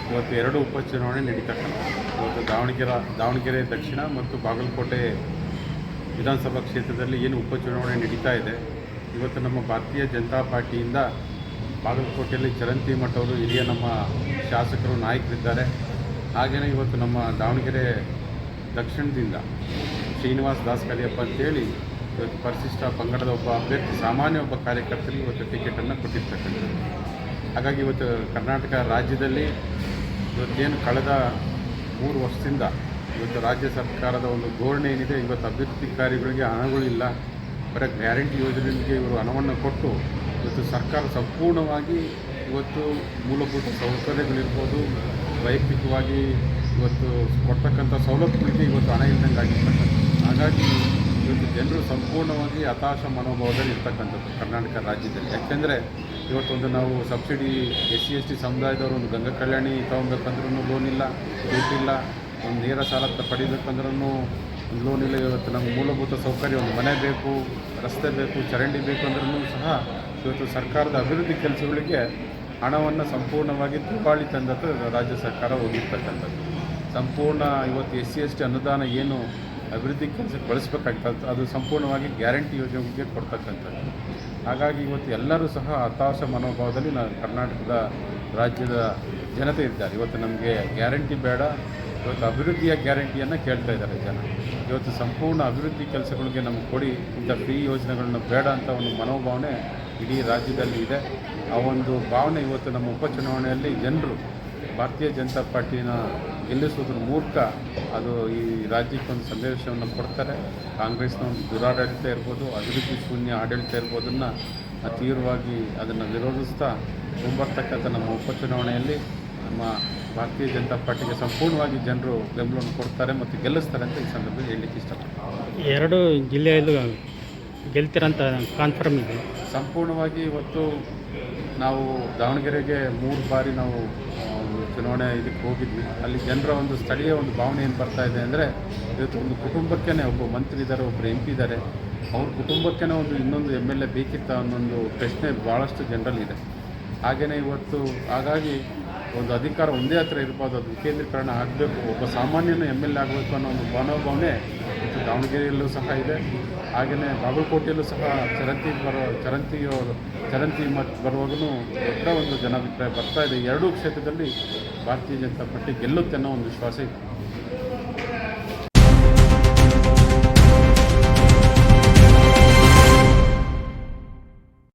ಇವತ್ತು ಎರಡು ಉಪಚುನಾವಣೆ ನಡೀತಕ್ಕಂಥದ್ದು. ಇವತ್ತು ದಾವಣಗೆರೆ ದಕ್ಷಿಣ ಮತ್ತು ಬಾಗಲಕೋಟೆ ವಿಧಾನಸಭಾ ಕ್ಷೇತ್ರದಲ್ಲಿ ಏನು ಉಪಚುನಾವಣೆ ನಡೀತಾ ಇದೆ, ಇವತ್ತು ನಮ್ಮ ಭಾರತೀಯ ಜನತಾ ಪಾರ್ಟಿಯಿಂದ ಬಾಗಲಕೋಟೆಯಲ್ಲಿ ಚರಂತಿ ಮಠ ಅವರು ಹಿರಿಯ ನಮ್ಮ ಶಾಸಕರು ನಾಯಕರಿದ್ದಾರೆ. ಹಾಗೆಯೇ ಇವತ್ತು ನಮ್ಮ ದಾವಣಗೆರೆ ದಕ್ಷಿಣದಿಂದ ಶ್ರೀನಿವಾಸ್ ದಾಸ್ ಕಲಿಯಪ್ಪ ಅಂತೇಳಿ ಇವತ್ತು ಪರಿಶಿಷ್ಟ ಪಂಗಡದ ಒಬ್ಬ ಅಭ್ಯರ್ಥಿ, ಸಾಮಾನ್ಯ ಒಬ್ಬ ಕಾರ್ಯಕರ್ತರಿಗೆ ಇವತ್ತು ಟಿಕೆಟನ್ನು ಕೊಟ್ಟಿರ್ತಕ್ಕಂಥದ್ದು. ಹಾಗಾಗಿ ಇವತ್ತು ಕರ್ನಾಟಕ ರಾಜ್ಯದಲ್ಲಿ ಇವತ್ತೇನು ಕಳೆದ 3 ವರ್ಷದಿಂದ ಇವತ್ತು ರಾಜ್ಯ ಸರ್ಕಾರದ ಒಂದು ಧೋರಣೆ ಏನಿದೆ, ಇವತ್ತು ಅಭಿವೃದ್ಧಿ ಕಾರ್ಯಗಳಿಗೆ ಹಣಗಳಿಲ್ಲ, ಬರೀ ಗ್ಯಾರಂಟಿ ಯೋಜನೆಗೆ ಇವರು ಹಣವನ್ನು ಕೊಟ್ಟು ಇವತ್ತು ಸರ್ಕಾರ ಸಂಪೂರ್ಣವಾಗಿ ಇವತ್ತು ಮೂಲಭೂತ ಸೌಕರ್ಯಗಳಿರ್ಬೋದು, ವೈಯಕ್ತಿಕವಾಗಿ ಇವತ್ತು ಕೊಡ್ತಕ್ಕಂಥ ಸವಲತ್ತುಗಳಿಗೆ ಇವತ್ತು ಹಣ ಇಲ್ಲದಂಗೆ ಆಗಿರ್ತಕ್ಕಂಥದ್ದು. ಹಾಗಾಗಿ ಇವತ್ತು ಜನರು ಸಂಪೂರ್ಣವಾಗಿ ಹತಾಶ ಮನೋಭಾವದಲ್ಲಿ ಇರ್ತಕ್ಕಂಥದ್ದು ಕರ್ನಾಟಕ ರಾಜ್ಯದಲ್ಲಿ. ಯಾಕೆಂದರೆ ಇವತ್ತೊಂದು ನಾವು ಸಬ್ಸಿಡಿ SC/ST ಸಮುದಾಯದವರು ಒಂದು ಗಂಗಾ ಕಲ್ಯಾಣಿ ತೊಗೊಬೇಕಂದ್ರೂ ಲೋನ್ ಇಲ್ಲ, ದುಡ್ಡಿಲ್ಲ, ಒಂದು ನೇರ ಸಾಲ ಪಡಿಬೇಕಂದ್ರೂ ಒಂದು ಲೋನ್ ಇಲ್ಲ. ಇವತ್ತು ನಮಗೆ ಮೂಲಭೂತ ಸೌಕರ್ಯ, ಒಂದು ಮನೆ ಬೇಕು, ರಸ್ತೆ ಬೇಕು, ಚರಂಡಿ ಬೇಕು ಅಂದ್ರೂ ಸಹ ಇವತ್ತು ಸರ್ಕಾರದ ಅಭಿವೃದ್ಧಿ ಕೆಲಸಗಳಿಗೆ ಹಣವನ್ನು ಸಂಪೂರ್ಣವಾಗಿ ದಿವಾಳಿ ತಂದದ್ದು ರಾಜ್ಯ ಸರ್ಕಾರ ಹೋಗಿರ್ತಕ್ಕಂಥದ್ದು. ಸಂಪೂರ್ಣ ಇವತ್ತು SC/ST ಅನುದಾನ ಏನು ಅಭಿವೃದ್ಧಿ ಕೆಲಸಕ್ಕೆ ಬಳಸಬೇಕಾಗ್ತದೆ, ಅದು ಸಂಪೂರ್ಣವಾಗಿ ಗ್ಯಾರಂಟಿ ಯೋಜನೆಗೆ ಕೊಡ್ತಕ್ಕಂಥದ್ದು. ಹಾಗಾಗಿ ಇವತ್ತು ಎಲ್ಲರೂ ಸಹ ಹತಾಶ ಮನೋಭಾವದಲ್ಲಿ ಕರ್ನಾಟಕದ ರಾಜ್ಯದ ಜನತೆ ಇದ್ದಾರೆ. ಇವತ್ತು ನಮಗೆ ಗ್ಯಾರಂಟಿ ಬೇಡ, ಇವತ್ತು ಅಭಿವೃದ್ಧಿಯ ಗ್ಯಾರಂಟಿಯನ್ನು ಕೇಳ್ತಾ ಇದ್ದಾರೆ ಜನ. ಇವತ್ತು ಸಂಪೂರ್ಣ ಅಭಿವೃದ್ಧಿ ಕೆಲಸಗಳಿಗೆ ನಮಗೆ ಕೊಡಿ, ಇಂಥ ಫ್ರೀ ಯೋಜನೆಗಳನ್ನ ಬೇಡ ಅಂತ ಒಂದು ಮನೋಭಾವನೆ ಇಡೀ ರಾಜ್ಯದಲ್ಲಿ ಇದೆ. ಆ ಒಂದು ಭಾವನೆ ಇವತ್ತು ನಮ್ಮ ಉಪಚುನಾವಣೆಯಲ್ಲಿ ಜನರು ಭಾರತೀಯ ಜನತಾ ಪಾರ್ಟಿನ ಗೆಲ್ಲಿಸೋದ್ರ ಮೂಲಕ ಅದು ಈ ರಾಜ್ಯಕ್ಕೆ ಒಂದು ಸಂದೇಶವನ್ನು ಕೊಡ್ತಾರೆ. ಕಾಂಗ್ರೆಸ್ನ ಒಂದು ದುರಾಡಳಿತ ಇರ್ಬೋದು, ಅಭಿವೃದ್ಧಿ ಶೂನ್ಯ ಆಡಳಿತ ಇರ್ಬೋದನ್ನು ತೀವ್ರವಾಗಿ ಅದನ್ನು ವಿರೋಧಿಸ್ತಾ ಮುಂಬರ್ತಕ್ಕಂಥ ನಮ್ಮ ಉಪಚುನಾವಣೆಯಲ್ಲಿ ನಮ್ಮ ಭಾರತೀಯ ಜನತಾ ಪಾರ್ಟಿಗೆ ಸಂಪೂರ್ಣವಾಗಿ ಜನರು ಬೆಂಬಲವನ್ನು ಕೊಡ್ತಾರೆ ಮತ್ತು ಗೆಲ್ಲಿಸ್ತಾರೆ ಅಂತ ಈ ಸಂದರ್ಭದಲ್ಲಿ ಹೇಳಲಿಕ್ಕೆ ಇಷ್ಟಪಡ್ತೀನಿ. 2 ಜಿಲ್ಲೆಯಲ್ಲೂ ಗೆಲ್ತಿರಂತ ಕಾನ್ಫರ್ಮ್ ಇದೆ. ಸಂಪೂರ್ಣವಾಗಿ ಇವತ್ತು ನಾವು ದಾವಣಗೆರೆಗೆ 3 ಬಾರಿ ನಾವು ಚುನಾವಣೆ ಇದಕ್ಕೆ ಹೋಗಿದ್ವಿ. ಅಲ್ಲಿ ಜನರ ಒಂದು ಸ್ಥಳೀಯ ಒಂದು ಭಾವನೆ ಏನು ಬರ್ತಾ ಇದೆ ಅಂದರೆ, ಇವತ್ತು ಒಂದು ಕುಟುಂಬಕ್ಕೇ ಒಬ್ಬ ಮಂತ್ರಿ ಇದ್ದಾರೆ, ಒಬ್ಬರು MP ಇದ್ದಾರೆ, ಅವ್ರ ಕುಟುಂಬಕ್ಕೇ ಒಂದು ಇನ್ನೊಂದು MLA ಬೇಕಿತ್ತ ಅನ್ನೊಂದು ಪ್ರಶ್ನೆ ಭಾಳಷ್ಟು ಜನರಲ್ಲಿದೆ. ಹಾಗೆಯೇ ಇವತ್ತು ಹಾಗಾಗಿ ಒಂದು ಅಧಿಕಾರ ಒಂದೇ ಹತ್ರ ಇರ್ಬೋದು, ಅದು ವಿಕೇಂದ್ರೀಕರಣ ಆಗಬೇಕು, ಒಬ್ಬ ಸಾಮಾನ್ಯನ MLA ಆಗಬೇಕು ಅನ್ನೋ ಒಂದು ಮನೋಭಾವನೆ ಇವತ್ತು ದಾವಣಗೆರೆಯಲ್ಲೂ ಸಹ ಇದೆ. ಹಾಗೆಯೇ ಬಾಗಲಕೋಟೆಯಲ್ಲೂ ಸಹ ಚರಂತಿ ಮತ್ತು ಬರುವಾಗೂ ದೊಡ್ಡ ಒಂದು ಜನಾಭಿಪ್ರಾಯ ಬರ್ತಾ ಇದೆ. 2 ಕ್ಷೇತ್ರದಲ್ಲಿ ಭಾರತೀಯ ಜನತಾ ಪಾರ್ಟಿ ಗೆಲ್ಲುತ್ತೆ ಅನ್ನೋ ಒಂದು ವಿಶ್ವಾಸ ಇದೆ.